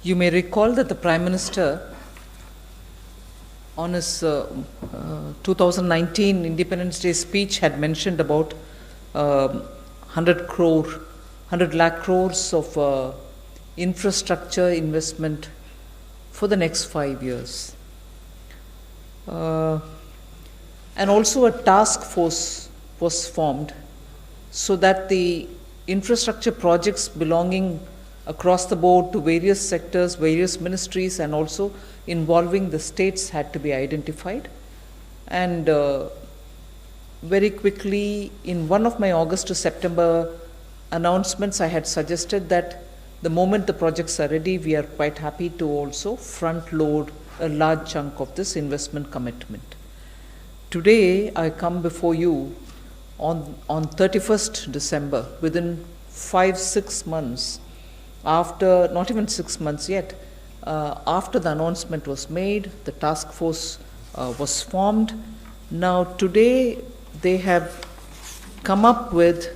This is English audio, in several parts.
You may recall that the Prime Minister, on his 2019 Independence Day speech, had mentioned about 100 lakh crores of infrastructure investment for the next 5 years. And also a task force was formed so that the infrastructure projects belonging across the board to various sectors, various ministries, and also involving the states had to be identified. And very quickly, in one of my August to September announcements, I had suggested that the moment the projects are ready, we are quite happy to also front load a large chunk of this investment commitment. Today, I come before you on 31st December, within 5-6 months, after, not even 6 months yet, after the announcement was made, the task force was formed. Now today they have come up with,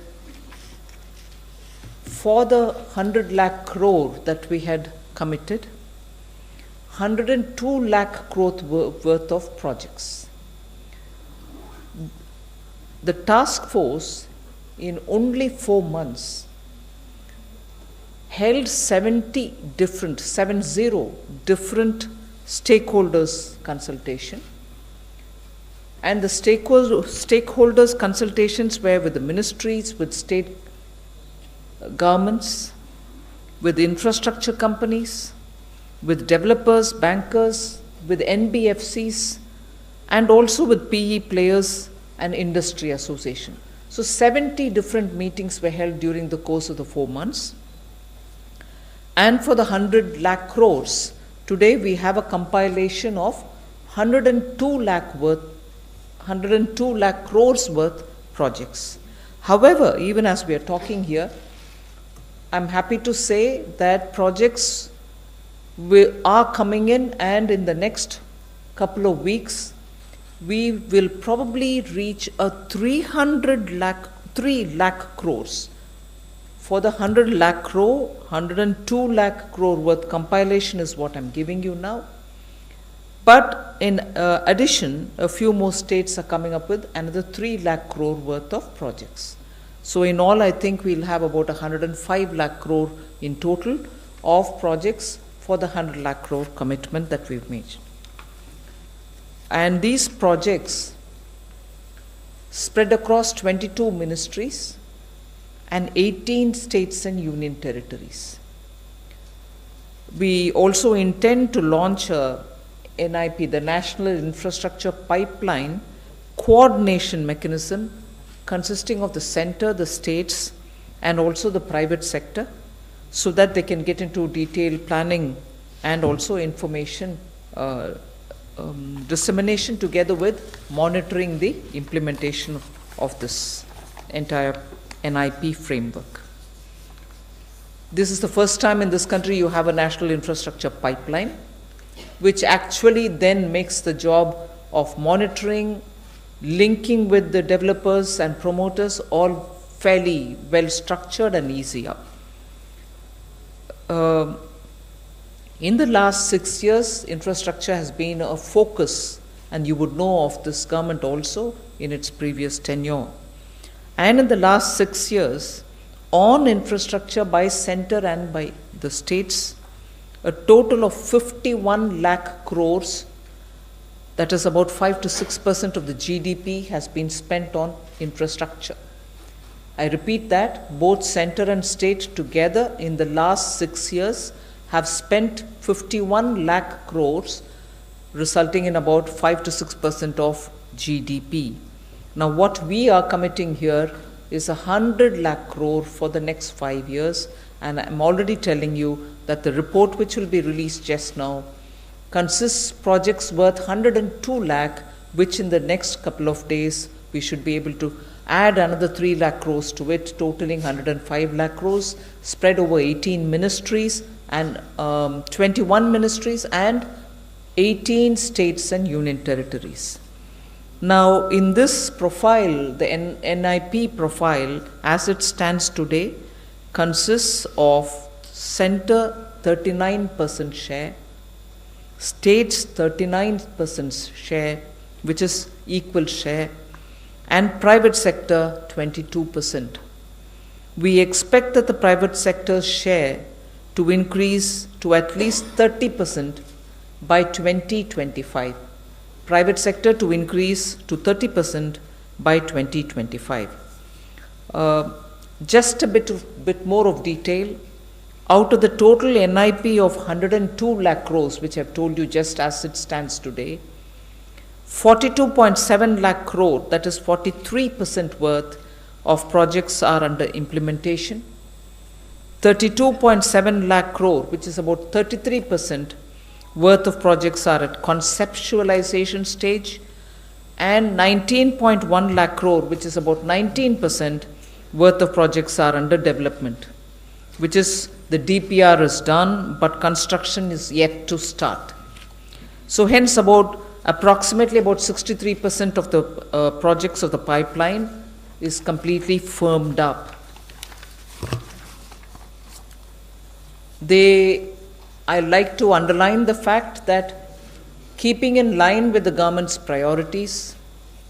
for the 100 lakh crore that we had committed, 102 lakh crore worth of projects. The task force in only 4 months held 70 different stakeholders consultation, and the stakeholders consultations were with the ministries, with state governments, with infrastructure companies, with developers, bankers, with NBFCs, and also with PE players and industry association. So 70 different meetings were held during the course of the 4 months. And for the 100 lakh crores, today we have a compilation of 102 lakh crores worth projects. However, even as we are talking here, I'm happy to say that projects are coming in, and in the next couple of weeks, we will probably reach a 3 lakh crores. For the 100 lakh crore, 102 lakh crore worth compilation is what I'm giving you now. But in addition, a few more states are coming up with another 3 lakh crore worth of projects. So in all, I think we'll have about 105 lakh crore in total of projects for the 100 lakh crore commitment that we've made. And these projects spread across 22 ministries and 18 states and union territories. We also intend to launch a NIP, the National Infrastructure Pipeline coordination mechanism, consisting of the center, the states, and also the private sector, so that they can get into detailed planning and also information dissemination, together with monitoring the implementation of this entire NIP framework. This is the first time in this country you have a national infrastructure pipeline, which actually then makes the job of monitoring, linking with the developers and promoters all fairly well structured and easier. In the last 6 years, infrastructure has been a focus, and you would know of this government also in its previous tenure. And in the last 6 years, on infrastructure by center and by the states, a total of 51 lakh crores, that is about 5 to 6% of the GDP, has been spent on infrastructure. I repeat that, both center and state together in the last 6 years have spent 51 lakh crores, resulting in about 5 to 6% of GDP. Now what we are committing here is 100 lakh crore for the next 5 years, and I'm already telling you that the report which will be released just now consists projects worth 102 lakh, which in the next couple of days we should be able to add another 3 lakh crores to it, totaling 105 lakh crores, spread over 18 ministries and 21 ministries and 18 states and union territories. Now, in this profile, the NIP profile, as it stands today, consists of center 39% share, states 39% share, which is equal share, and private sector 22%. We expect that the private sector's share to increase to at least 30% by 2025. Private sector to increase to 30% by 2025. Just a bit more of detail. Out of the total NIP of 102 lakh crores, which I've told you just as it stands today, 42.7 lakh crore, that is 43% worth of projects are under implementation. 32.7 lakh crore, which is about 33% worth of projects are at conceptualization stage, and 19.1 lakh crore, which is about 19% worth of projects are under development, which is the DPR is done, but construction is yet to start. So hence approximately about 63% of the projects of the pipeline is completely firmed up. I like to underline the fact that keeping in line with the government's priorities,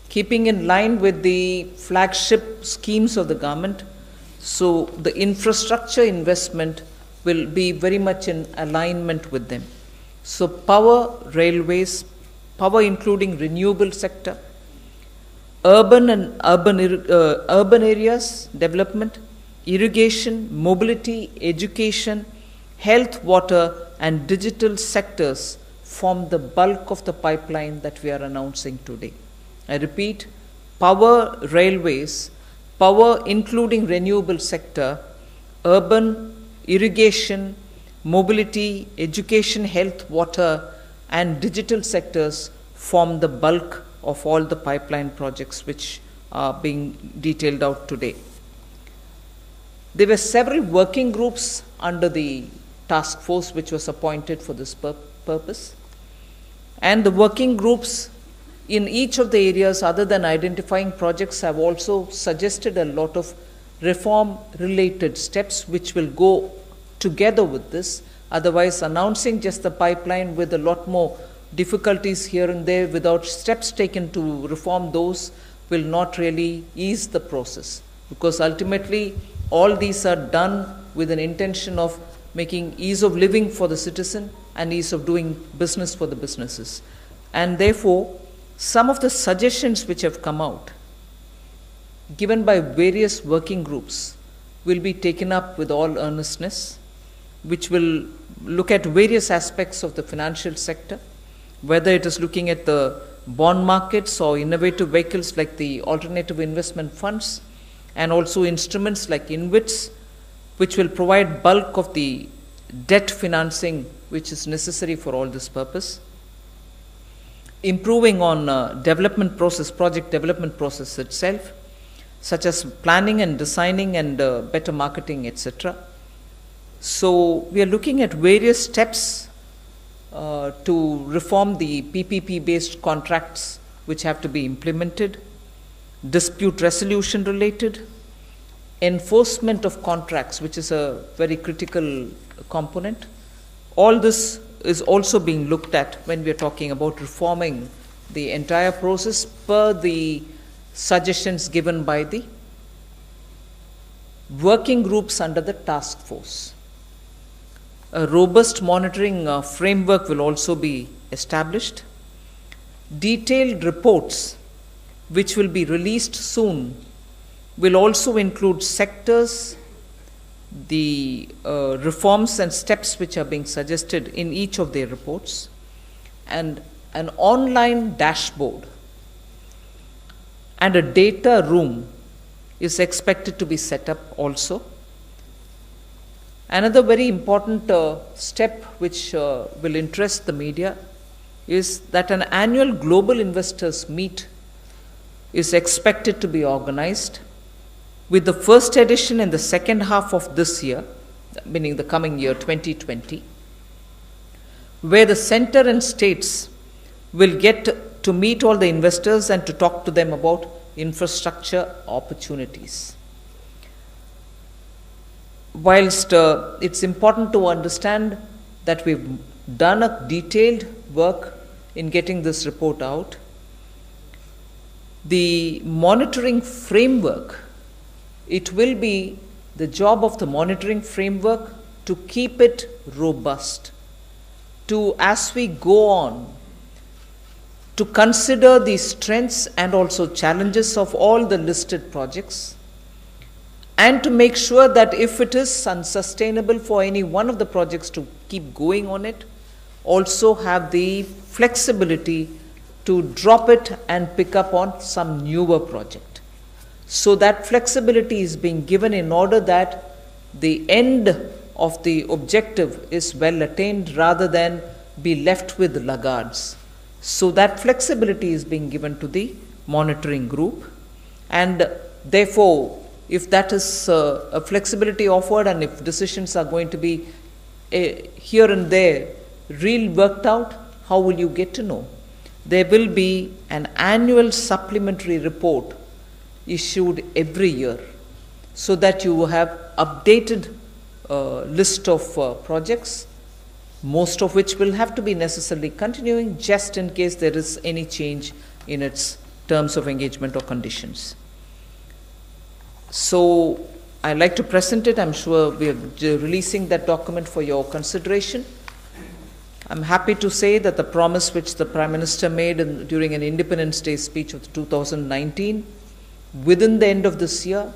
keeping in line with the flagship schemes of the government, so the infrastructure investment will be very much in alignment with them. So power, railways, power including renewable sector, urban and urban areas development, irrigation, mobility, education, health, water, and digital sectors form the bulk of the pipeline that we are announcing today. I repeat, power, railways, power including renewable sector, urban, irrigation, mobility, education, health, water, and digital sectors form the bulk of all the pipeline projects which are being detailed out today. There were several working groups under the task force which was appointed for this purpose, and the working groups in each of the areas other than identifying projects have also suggested a lot of reform related steps which will go together with this. Otherwise, announcing just the pipeline with a lot more difficulties here and there without steps taken to reform those will not really ease the process, because ultimately all these are done with an intention of making ease of living for the citizen and ease of doing business for the businesses. And therefore, some of the suggestions which have come out, given by various working groups, will be taken up with all earnestness, which will look at various aspects of the financial sector, whether it is looking at the bond markets or innovative vehicles like the alternative investment funds, and also instruments like InvITs, which will provide bulk of the debt financing which is necessary for all this purpose. Improving on project development process itself, such as planning and designing and better marketing, etc. So we are looking at various steps to reform the PPP-based contracts which have to be implemented, dispute resolution related, enforcement of contracts, which is a very critical component. All this is also being looked at when we are talking about reforming the entire process per the suggestions given by the working groups under the task force. A robust monitoring framework will also be established. Detailed reports, which will be released soon, will also include sectors, the reforms and steps which are being suggested in each of their reports, and an online dashboard and a data room is expected to be set up also. Another very important step which will interest the media is that an annual global investors meet is expected to be organized, with the first edition in the second half of this year, meaning the coming year 2020, where the center and states will get to meet all the investors and to talk to them about infrastructure opportunities. whilst it's important to understand that we've done a detailed work in getting this report out, the monitoring framework, it will be the job of the monitoring framework to keep it robust, to, as we go on, to consider the strengths and also challenges of all the listed projects, and to make sure that if it is unsustainable for any one of the projects to keep going on it, also have the flexibility to drop it and pick up on some newer project. So that flexibility is being given in order that the end of the objective is well attained rather than be left with laggards. So that flexibility is being given to the monitoring group, and therefore, if that is a flexibility offered and if decisions are going to be here and there real worked out, how will you get to know? There will be an annual supplementary report issued every year so that you have updated list of projects, most of which will have to be necessarily continuing just in case there is any change in its terms of engagement or conditions. So I'd like to present it. I'm sure we are releasing that document for your consideration. I'm happy to say that the promise which the Prime Minister made during an Independence Day speech of 2019, within the end of this year,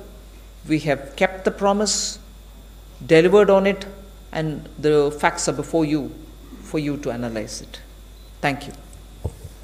we have kept the promise, delivered on it, and the facts are before you for you to analyze it. Thank you.